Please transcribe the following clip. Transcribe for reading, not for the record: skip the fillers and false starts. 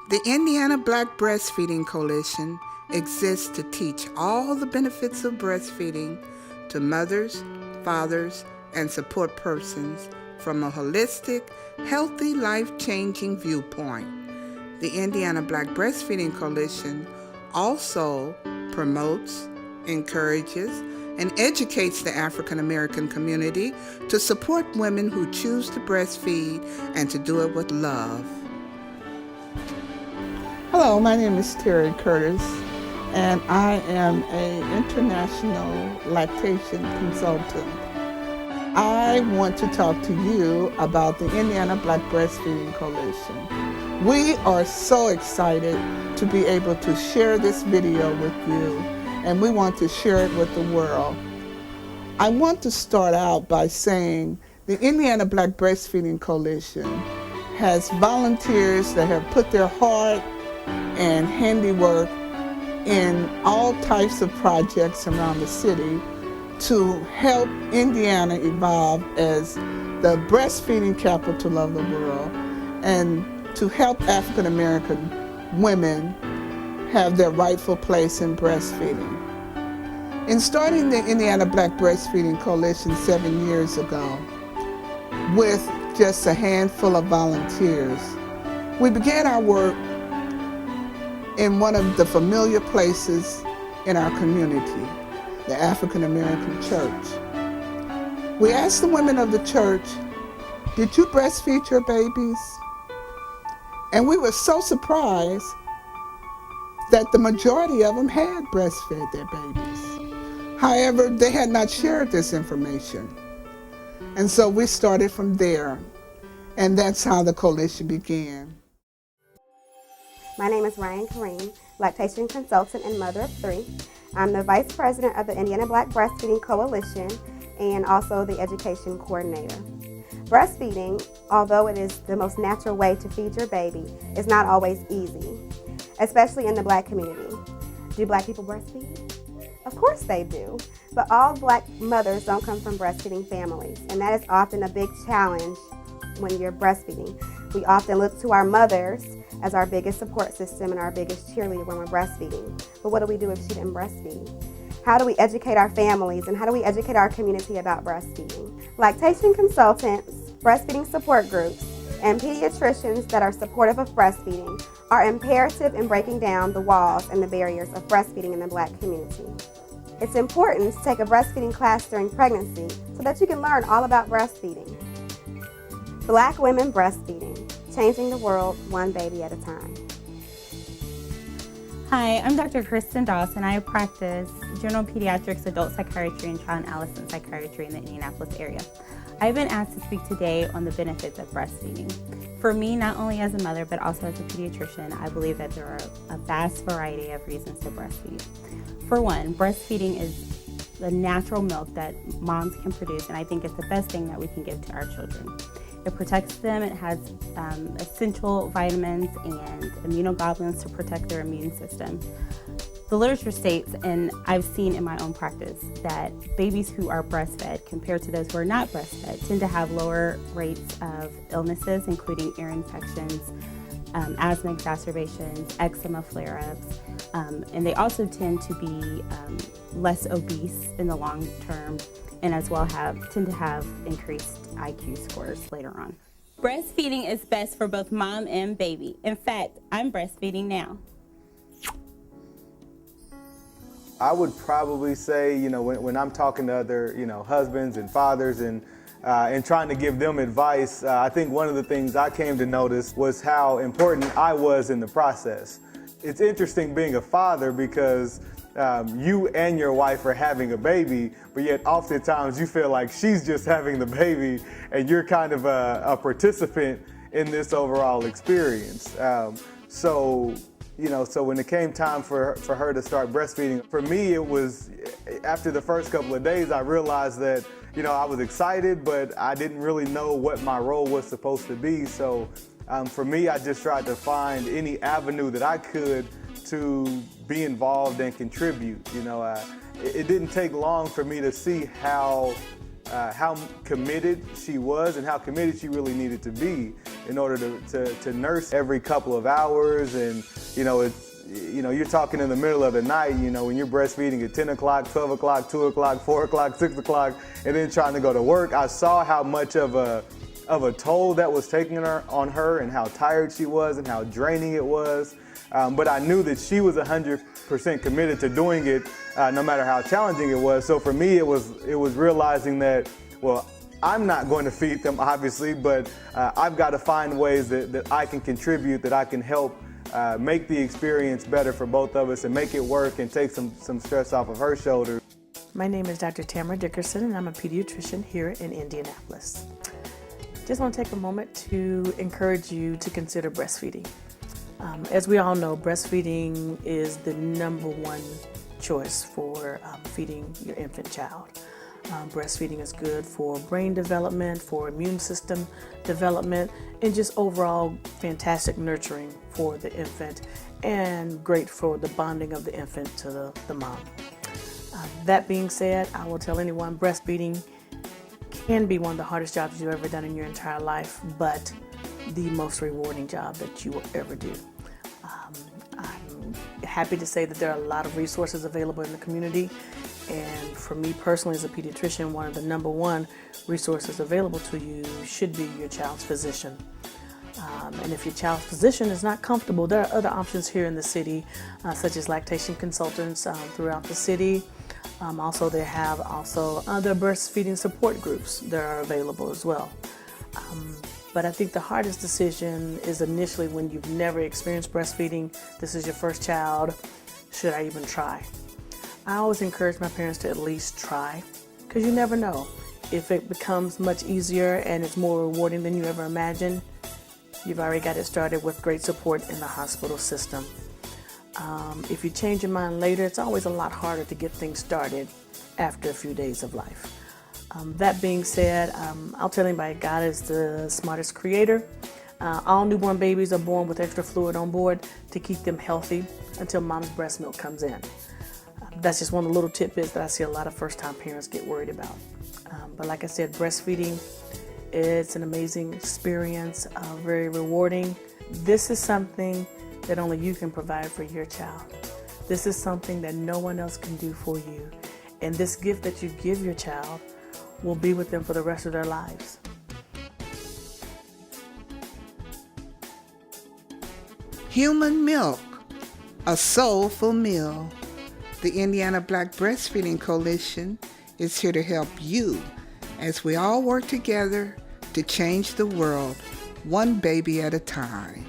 The Indiana Black Breastfeeding Coalition exists to teach all the benefits of breastfeeding to mothers, fathers, and support persons from a holistic, healthy, life-changing viewpoint. The Indiana Black Breastfeeding Coalition also promotes, encourages, and educates the African American community to support women who choose to breastfeed and to do it with love. Hello, my name is Terry Curtis, and I am an international lactation consultant. I want to talk to you about the Indiana Black Breastfeeding Coalition. We are so excited to be able to share this video with you, and we want to share it with the world. I want to start out by saying the Indiana Black Breastfeeding Coalition has volunteers that have put their heart and handiwork in all types of projects around the city to help Indiana evolve as the breastfeeding capital of the world and to help African American women have their rightful place in breastfeeding. In starting the Indiana Black Breastfeeding Coalition 7 years ago with just a handful of volunteers, we began our work in one of the familiar places in our community, the African American church. We asked the women of the church, did you breastfeed your babies? And we were so surprised that the majority of them had breastfed their babies. However, they had not shared this information. And so we started from there, and that's how the coalition began. My name is Ryan Kareem, lactation consultant and mother of 3. I'm the vice president of the Indiana Black Breastfeeding Coalition and also the education coordinator. Breastfeeding, although it is the most natural way to feed your baby, is not always easy, especially in the Black community. Do Black people breastfeed? Of course they do, but all Black mothers don't come from breastfeeding families, and that is often a big challenge when you're breastfeeding. We often look to our mothers as our biggest support system and our biggest cheerleader when we're breastfeeding. But what do we do if she didn't breastfeed? How do we educate our families and how do we educate our community about breastfeeding? Lactation consultants, breastfeeding support groups, and pediatricians that are supportive of breastfeeding are imperative in breaking down the walls and the barriers of breastfeeding in the Black community. It's important to take a breastfeeding class during pregnancy so that you can learn all about breastfeeding. Black women breastfeeding, changing the world one baby at a time. Hi, I'm Dr. Kristen Doll, and I practice general pediatrics, adult psychiatry, and child and adolescent psychiatry in the Indianapolis area. I've been asked to speak today on the benefits of breastfeeding. For me, not only as a mother, but also as a pediatrician, I believe that there are a vast variety of reasons to breastfeed. For one, breastfeeding is the natural milk that moms can produce, and I think it's the best thing that we can give to our children. It protects them, it has essential vitamins and immunoglobulins to protect their immune system. The literature states, and I've seen in my own practice, that babies who are breastfed compared to those who are not breastfed tend to have lower rates of illnesses, including ear infections, asthma exacerbations, eczema flare-ups, and they also tend to be less obese in the long term, and as well tend to have increased IQ scores later on. Breastfeeding is best for both mom and baby. In fact, I'm breastfeeding now. I would probably say, when I'm talking to other, husbands and fathers and trying to give them advice, I think one of the things I came to notice was how important I was in the process. It's interesting being a father because you and your wife are having a baby, but yet oftentimes you feel like she's just having the baby and you're kind of a participant in this overall experience. So when it came time for her to start breastfeeding, for me it was, after the first couple of days, I realized that, I was excited, but I didn't really know what my role was supposed to be. So for me, I just tried to find any avenue that I could to be involved and contribute. It didn't take long for me to see how how committed she was and how committed she really needed to be in order to nurse every couple of hours. And you're talking in the middle of the night, when you're breastfeeding at 10 o'clock, 12 o'clock, 2 o'clock, 4 o'clock, 6 o'clock, and then trying to go to work. I saw how much of a toll that was taking on her and how tired she was and how draining it was. But I knew that she was 100% committed to doing it, no matter how challenging it was. So for me, it was realizing that, well, I'm not going to feed them, obviously, but I've got to find ways that I can contribute, that I can help make the experience better for both of us and make it work and take some stress off of her shoulders. My name is Dr. Tamra Dickerson, and I'm a pediatrician here in Indianapolis. Just want to take a moment to encourage you to consider breastfeeding. As we all know, breastfeeding is the #1 choice for feeding your infant child. Breastfeeding is good for brain development, for immune system development, and just overall fantastic nurturing for the infant, and great for the bonding of the infant to the mom. That being said, I will tell anyone breastfeeding can be one of the hardest jobs you've ever done in your entire life, but the most rewarding job that you will ever do. I'm happy to say that there are a lot of resources available in the community, and for me personally as a pediatrician, one of the #1 resources available to you should be your child's physician. And if your child's physician is not comfortable, there are other options here in the city, such as lactation consultants throughout the city. Also, they have other breastfeeding support groups that are available as well. But I think the hardest decision is initially when you've never experienced breastfeeding. This is your first child. Should I even try? I always encourage my parents to at least try, because you never know. If it becomes much easier and it's more rewarding than you ever imagined, you've already got it started with great support in the hospital system. If you change your mind later, it's always a lot harder to get things started after a few days of life. That being said, I'll tell anybody, God is the smartest creator. All newborn babies are born with extra fluid on board to keep them healthy until mom's breast milk comes in. That's just one of the little tidbits that I see a lot of first-time parents get worried about. But like I said, breastfeeding, it's an amazing experience, very rewarding. This is something that only you can provide for your child. This is something that no one else can do for you. And this gift that you give your child will be with them for the rest of their lives. Human milk, a soulful meal. The Indiana Black Breastfeeding Coalition is here to help you as we all work together to change the world, one baby at a time.